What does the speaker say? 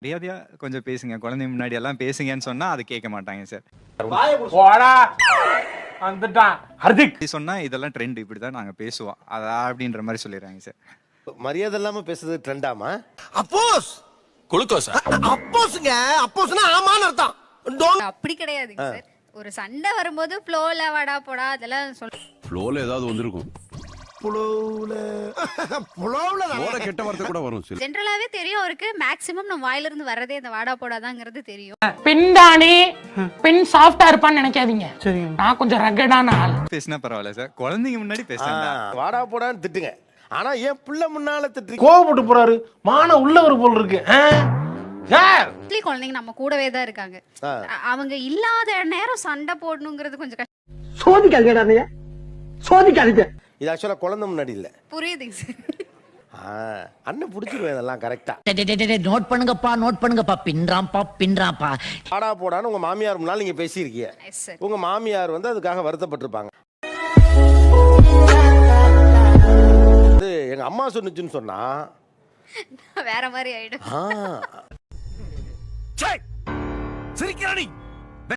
மரியாதையா கொஞ்சம் பேசுங்க. குழந்தைங்க முன்னாடி எல்லாம் பேசுங்கன்னு சொன்னா அது கேட்க மாட்டாங்க சார். வந்துட்டான் ஹர்திக் இப்படி சொன்னா இதெல்லாம் ட்ரெண்ட், இப்படிதான் நாங்க பேசுவோம் அதா அப்படின்ற மாதிரி சொல்லிடுறாங்க சார். மரியாதை இல்லாம பேசுறது ட்ரெண்டாமா? அப்போஸ் குளுக்கோஸ் அப்போஸ்ங்க அப்போஸ்னா ஆமான்னு அர்த்தம். அப்படி கிடையாதுங்க சார். ஒரு சண்டை வரும்போது ஃப்ளோல வாடா போடா அதெல்லாம் சொல்ல. ஃப்ளோல ஏதாவது வந்திருக்கும். புலவுல கெட்ட வார்த்தை கூட வரும். ஜென்ரலாவே தெரியும் அவருக்கு. மேக்ஸிமம் நம்ம வாயில இருந்து வரதே இந்த வாடா போடாதாங்கிறது தெரியும். பின்தானே பின் சாஃப்டா இருப்பான்னு நினைக்காதீங்க. நான் கொஞ்சம் ரகடான ஆள். பேசினா பரவாயில்ல சார், குழந்தைங்க முன்னாடி பேசுறாங்க. வாடா போடான்னு திட்டுங்க. ஆனா ஏன் புள்ள முன்னால திட்டு கோவப்பட்டு போறாரு. மான உள்ளவர் போல் இருக்கு. குழந்தைங்க நம்ம கூடவே தான் இருக்காங்க. அவங்க இல்லாத நேரம் சண்டை போடணுங்கிறது கொஞ்சம் கஷ்டம். சோதிக்காதீங்க சோதிக்காதீங்க. இது ஆக்சுவலா குழந்தை முன்னாடி இல்ல. புரியுதுங்க சார். அண்ணன் புடிச்சிருவேன் இதெல்லாம் கரெக்டா. நோட் பண்ணுங்கப்பா பின்றாம்பா. வாடா போடான்னு உங்க மாமியார் முன்னால நீங்க பேசியிருக்கீங்க. உங்க மாமியார் வந்து அதுக்காக வருத்தப்பட்டிருப்பாங்க. எங்க அம்மா சொன்னுச்சுன்னு சொன்னா வேற மாதிரி ஆயிடும். சிரிக்கிறானி